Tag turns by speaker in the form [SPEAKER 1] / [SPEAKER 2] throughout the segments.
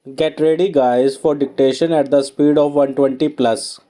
[SPEAKER 1] Get ready guys for dictation at the speed of 120 plus.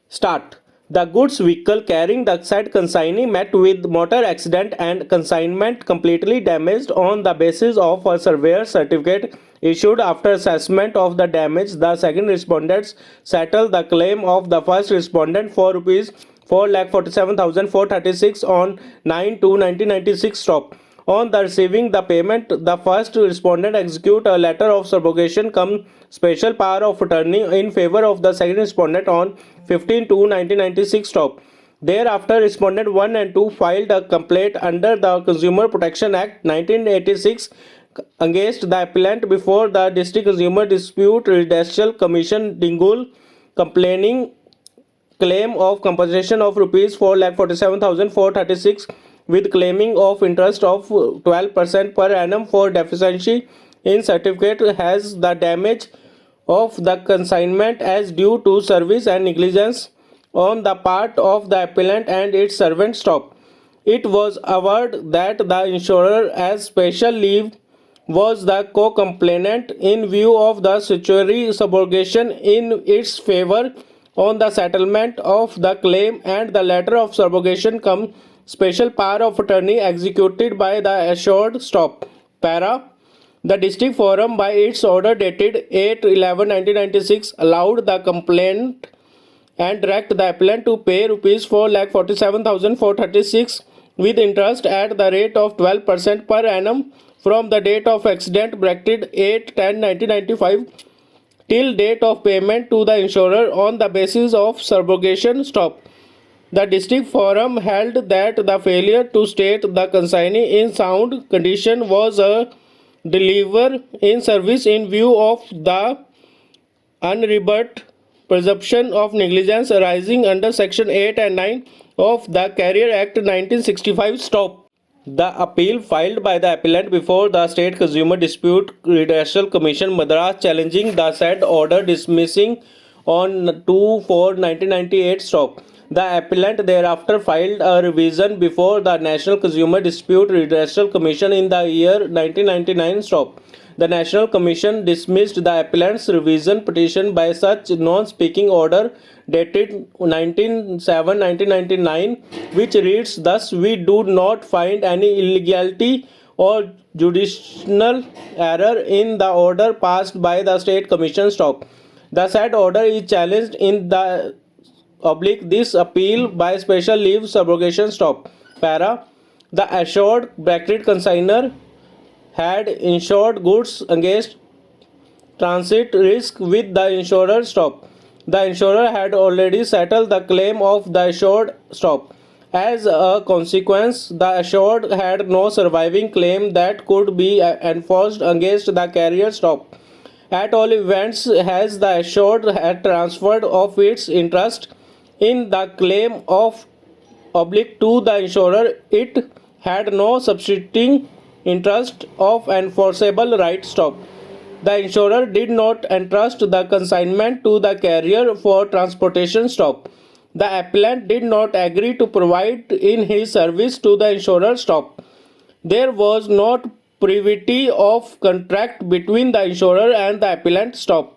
[SPEAKER 1] Start. The goods vehicle carrying the said consignee met with motor accident and consignment completely damaged. On the basis of a surveyor certificate issued after assessment of the damage, the second respondents settled the claim of the first respondent for rupees 4,47,436 on 9/2/1996 stop. On the receiving the payment, the first respondent execute a letter of subrogation cum special power of attorney in favor of the second respondent on 15/2/1996 stop. Thereafter, respondent 1 and 2 filed a complaint under the Consumer Protection Act 1986 against the appellant before the District Consumer Dispute Redressal Commission Dingul, complaining claim of compensation of rupees 4,47,436 with claiming of interest of 12% per annum for deficiency in certificate has the damage of the consignment as due to service and negligence on the part of the appellant and its servant stop. It was averred that the insurer as special leave was the co-complainant in view of the statutory subrogation in its favor on the settlement of the claim and the letter of subrogation cum special power of attorney executed by the assured stop. Para. The district forum by its order dated 8/11/1996 allowed the complainant and direct the appellant to pay rupees 4,47,436 with interest at the rate of 12% per annum from the date of accident bracketed 8/10/1995 till date of payment to the insurer on the basis of subrogation stop. The district forum held that the failure to state the consignee in sound condition was a deliver in service in view of the unrebutted presumption of negligence arising under section 8 and 9 of the Carrier Act 1965 stop. The appeal filed by the appellant before the State Consumer Dispute Redressal Commission Madras challenging the said order dismissing on 2/4/1998 stop. The appellant thereafter filed a revision before the National Consumer Dispute Redressal Commission in the year 1999 stop. The National Commission dismissed the appellant's revision petition by such non-speaking order dated 19/7/1999, which reads thus: we do not find any illegality or judicial error in the order passed by the State Commission stop. The said order is challenged in the this appeal by special leave subrogation stop. Para. The assured bracketed consigner had insured goods against transit risk with the insurer stop. The insurer had already settled the claim of the assured stop. As a consequence, the assured had no surviving claim that could be enforced against the carrier stop. At all events, has the assured had transferred of its interest in the claim of to the insurer, it had no substituting interest of enforceable right stop. The insurer did not entrust the consignment to the carrier for transportation stop. The appellant did not agree to provide in his service to the insurer stop. There was not privity of contract between the insurer and the appellant stop.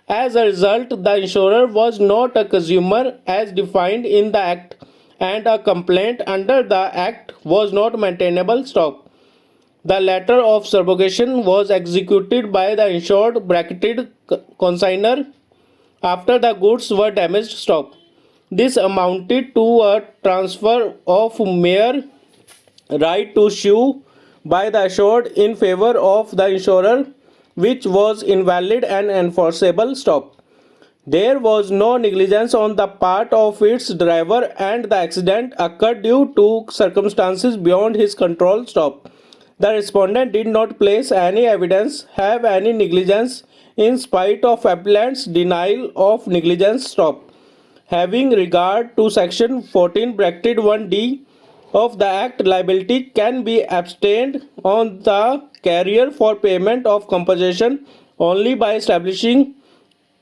[SPEAKER 1] As a result, the insurer was not a consumer as defined in the Act, and a complaint under the Act was not maintainable stop. The letter of subrogation was executed by the insured bracketed consignor after the goods were damaged stop. This amounted to a transfer of mere right to sue by the assured in favor of the insurer, which was invalid and enforceable stop. There was no negligence on the part of its driver and the accident occurred due to circumstances beyond his control stop. The respondent did not place any evidence have any negligence in spite of appellant's denial of negligence stop. Having regard to section 14 bracketed 1D of the Act, liability can be abstained on the carrier for payment of compensation only by establishing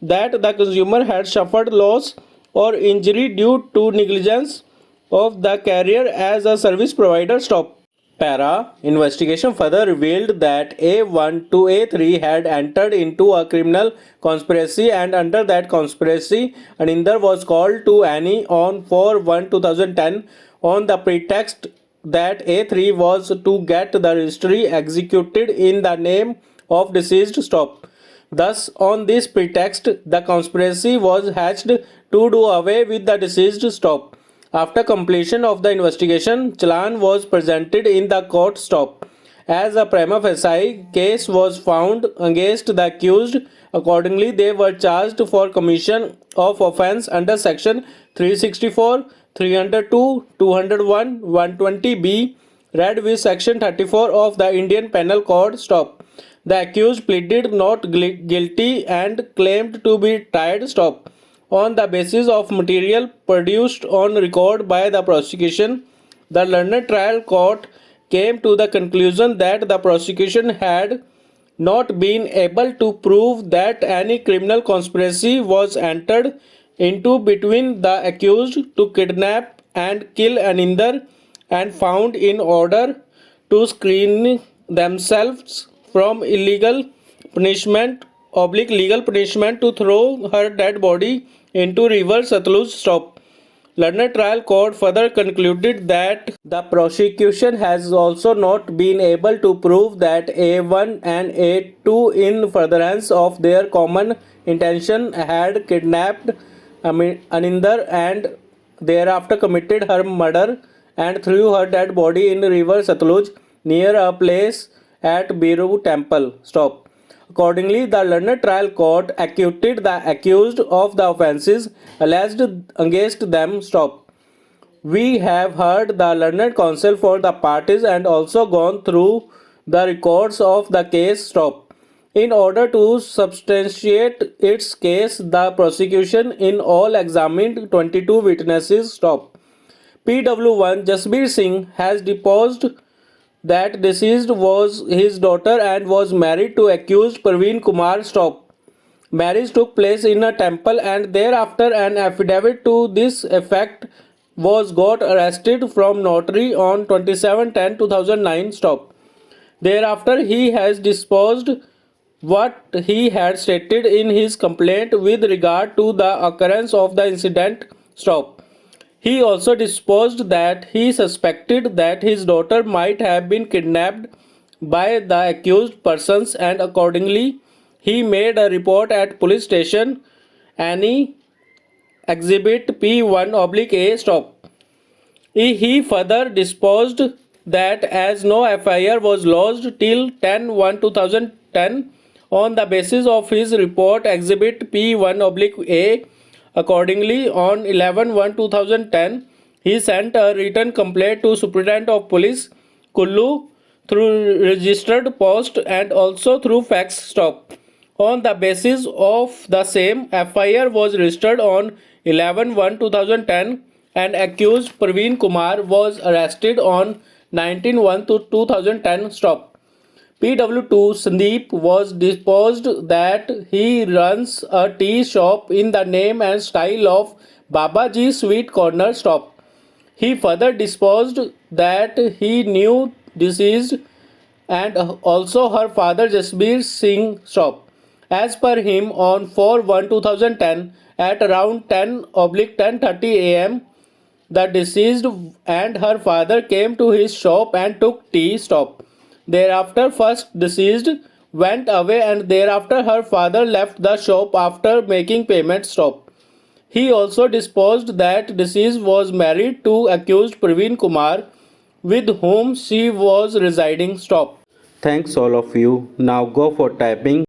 [SPEAKER 1] that the consumer had suffered loss or injury due to negligence of the carrier as a service provider stop. Para. Investigation further revealed that A1 to A3 had entered into a criminal conspiracy, and under that conspiracy, Aninder was called to Annie on 4/1/2010 on the pretext that A3 was to get the registry executed in the name of deceased stop. Thus, on this pretext, the conspiracy was hatched to do away with the deceased stop. After completion of the investigation, Challan was presented in the court stop. As a prima facie case was found against the accused, accordingly they were charged for commission of offence under section 364, 302, 201, 120B, read with section 34 of the Indian Penal Code stop. The accused pleaded not guilty and claimed to be tried stop. On the basis of material produced on record by the prosecution, the learned trial court came to the conclusion that the prosecution had not been able to prove that any criminal conspiracy was entered into between the accused to kidnap and kill Aninder, and found in order to screen themselves from illegal punishment legal punishment to throw her dead body into river Satluj stop. Learned trial court further concluded that the prosecution has also not been able to prove that A1 and A2 in furtherance of their common intention had kidnapped Aninder and thereafter committed her murder and threw her dead body in river Satluj near a place at Biru temple stop. Accordingly, the learned trial court acquitted the accused of the offences alleged against them stop. We have heard the learned counsel for the parties and also gone through the records of the case stop. In order to substantiate its case, the prosecution in all examined 22 witnesses stop. PW1 Jasbir Singh has deposed that deceased was his daughter and was married to accused Praveen Kumar stop. Marriage took place in a temple and thereafter an affidavit to this effect was got arrested from notary on 27/10/2009 stop. Thereafter he has disposed what he had stated in his complaint with regard to the occurrence of the incident stop. He also disposed that he suspected that his daughter might have been kidnapped by the accused persons, and accordingly he made a report at police station Annie Exhibit P1/A stop. He further disposed that as no FIR was lodged till 10/1/2010 on the basis of his report Exhibit P1/A, accordingly, on 11/1/2010, he sent a written complaint to Superintendent of Police, Kullu, through registered post and also through fax stop. On the basis of the same, FIR was registered on 11/1/2010 and accused Praveen Kumar was arrested on 19/1/2010 stop. PW2 Sandeep was deposed that he runs a tea shop in the name and style of Babaji Sweet Corner stop. He further disposed that he knew deceased and also her father Jasbir Singh stop. As per him, on 4/1/2010 at around 10/10:30 am, the deceased and her father came to his shop and took tea stop. Thereafter, first deceased went away and thereafter her father left the shop after making payment stop. He also disposed that deceased was married to accused Praveen Kumar with whom she was residing stop. Thanks all of you. Now go for typing.